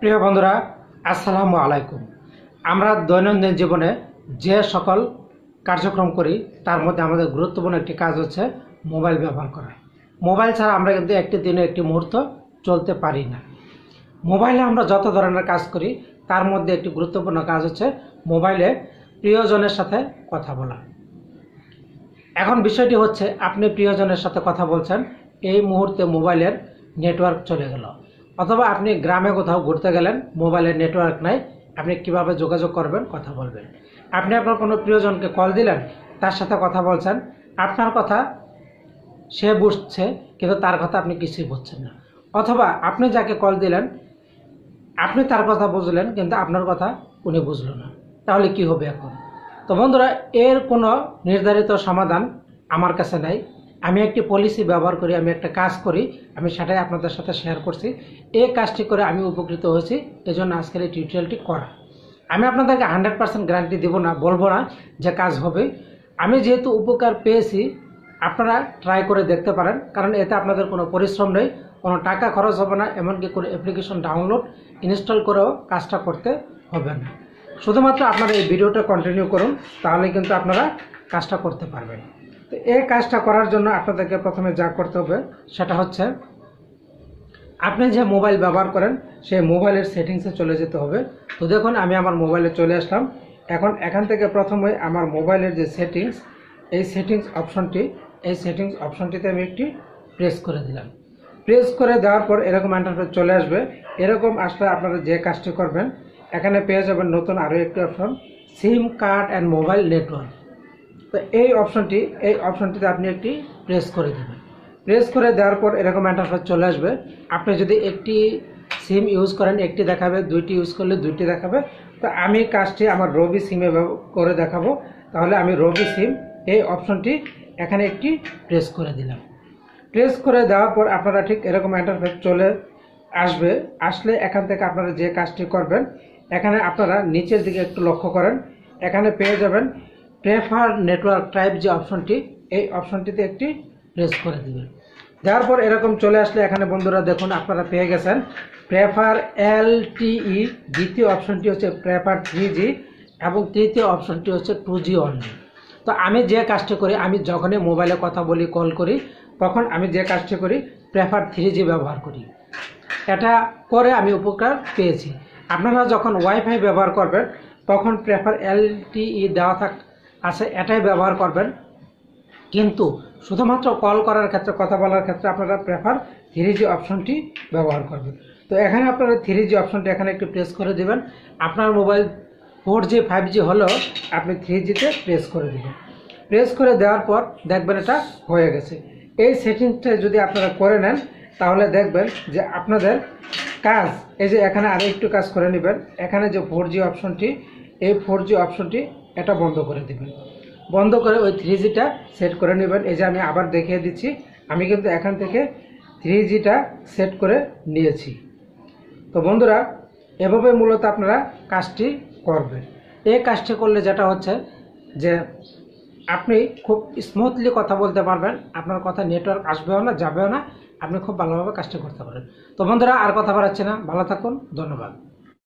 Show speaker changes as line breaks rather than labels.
প্রিয় বন্ধুরা, আসসালামু আলাইকুম। আমরা দৈনন্দিন জীবনে যে সকল কার্যক্রম করি তার মধ্যে আমাদের গুরুত্বপূর্ণ একটি কাজ হচ্ছে মোবাইল ব্যবহার করা। মোবাইল ছাড়া আমরা কিন্তু একটি দিনে একটি মুহূর্ত চলতে পারি না। মোবাইলে আমরা যত ধরনের কাজ করি তার মধ্যে একটি গুরুত্বপূর্ণ কাজ হচ্ছে মোবাইলে প্রিয়জনের সাথে কথা বলা। এখন বিষয়টি হচ্ছে, আপনি প্রিয়জনের সাথে কথা বলছেন, এই মুহূর্তে মোবাইলের নেটওয়ার্ক চলে গেল, অথবা আপনি গ্রামে কোথাও ঘুরতে গেলেন, মোবাইলের নেটওয়ার্ক নাই, আপনি কিভাবে যোগাযোগ করবেন, কথা বলবেন? আপনি আপনার কোনো প্রিয়জনকে কল দিলেন, তার সাথে কথা বলছেন, আপনার কথা সে বুঝছে কিন্তু তার কথা আপনি কিছুই বুঝছেন না। অথবা আপনি যাকে কল দিলেন, আপনি তার কথা বুঝলেন কিন্তু আপনার কথা উনি বুঝলো না। তাহলে কি হবে এখন? তো বন্ধুরা, এর কোনো নির্ধারিত সমাধান আমার কাছে নাই। আমি একটি পলিসি ব্যবহার করি, আমি একটা কাজ করি, আমি সেটাই আপনাদের সাথে শেয়ার করছি। এই কাজটি করে আমি উপকৃত হয়েছি, এজন্য আজকের এই টিউটোরিয়ালটি করা। আমি আপনাদেরকে 100% গ্যারান্টি দেব না, বলবো না যে কাজ হবে। আমি যেহেতু উপকার পেয়েছি, আপনারা ট্রাই করে দেখতে পারেন, কারণ এতে আপনাদের কোনো পরিশ্রম নেই, কোনো টাকা খরচ হবে না, এমনকি কোনো অ্যাপ্লিকেশন ডাউনলোড ইনস্টল করেও কাজটা করতে হবে না। শুধুমাত্র আপনারা এই ভিডিওটা কন্টিনিউ করুন, তাহলে কিন্তু আপনারা কাজটা করতে পারবেন। তো এই কাজটা করার জন্য আপনাদেরকে প্রথমে যা করতে হবে সেটা হচ্ছে, আপনি যে মোবাইল ব্যবহার করেন সেই মোবাইলের সেটিংসে চলে যেতে হবে। তো দেখুন, আমি আমার মোবাইলে চলে আসলাম। এখন এখান থেকে প্রথমে আমার মোবাইলের যে সেটিংস, এই সেটিংস অপশনটিতে আমি একটি প্রেস করে দিলাম। প্রেস করে দেওয়ার পর এরকম ইন্টারফেস চলে আসবে। এরকম আসলে আপনারা যে কাজটি করবেন, এখানে পেয়ে যাবেন নতুন আরও একটি option, SIM card and mobile network. তো এই অপশনটিতে আপনি একটি প্রেস করে দেবেন। প্রেস করে দেওয়ার পর এরকম ইন্টারফেস চলে আসবে। আপনি যদি একটি সিম ইউজ করেন, একটি দেখাবে, দুইটি ইউজ করলে দুইটি দেখাবে। তো আমি কাজটি আমার রবি সিমে করে দেখাবো, তাহলে আমি রবি সিম এই অপশনটি এখানে একটি প্রেস করে দিলাম। প্রেস করে দেওয়ার পর আপনারা ঠিক এরকম ইন্টারফেস চলে আসবে। আসলে এখান থেকে আপনারা যে কাজটি করবেন, এখানে আপনারা নিচের দিকে একটু লক্ষ্য করেন, এখানে পেয়ে যাবেন প্রেফার নেটওয়ার্ক টাইপ যে অপশনটি, এই অপশনটিতে একটি প্রেস করে দেবেন। দেওয়ার পর এরকম চলে আসলে এখানে বন্ধুরা দেখুন, আপনারা পেয়ে গেছেন প্রেফার LTE, দ্বিতীয় অপশনটি হচ্ছে প্রেফার 3G এবং তৃতীয় অপশনটি হচ্ছে 2G অনলি। তো আমি যে কাজটি করি, আমি যখনই মোবাইলে কথা বলি, কল করি, তখন আমি যে কাজটি করি প্রেফার 3G ব্যবহার করি। এটা করে আমি উপকার পেয়েছি। আপনারা যখন ওয়াইফাই ব্যবহার করবেন তখন প্রেফার LTE দেওয়া আছে, এটাই ব্যবহার করবেন। কিন্তু শুধুমাত্র কল করার ক্ষেত্রে, কথা বলার ক্ষেত্রে আপনারা প্রেফার 3G অপশনটি ব্যবহার করবেন। তো এখানে আপনারা 3G অপশনটি এখানে একটু প্রেস করে দেবেন। আপনার মোবাইল 4G 5G হলেও আপনি 3Gতে প্রেস করে দেবেন। প্রেস করে দেওয়ার পর দেখবেন এটা হয়ে গেছে। এই সেটিংসটা যদি আপনারা করে নেন, তাহলে দেখবেন যে আপনাদের কাজ, এই যে এখানে আরও একটু কাজ করে নেবেন। এখানে যে 4G অপশনটি, এই 4G অপশনটি এটা বন্ধ করে দেবেন। বন্ধ করে ওই 3Gটা সেট করে নেবেন। এই যে আমি আবার দেখিয়ে দিচ্ছি, আমি কিন্তু এখান থেকে 3Gটা সেট করে নিয়েছি। তো বন্ধুরা, এভাবে মূলত আপনারা কাজটি করবেন। এই কাজটি করলে যেটা হচ্ছে যে আপনি খুব স্মুথলি কথা বলতে পারবেন, আপনার কথা নেটওয়ার্ক আসবেও না, যাবেও না, আপনি খুব ভালোভাবে কাজটি করতে পারেন। তো বন্ধুরা, আর কথা বাড়াচ্ছি না, ভালো থাকুন, ধন্যবাদ।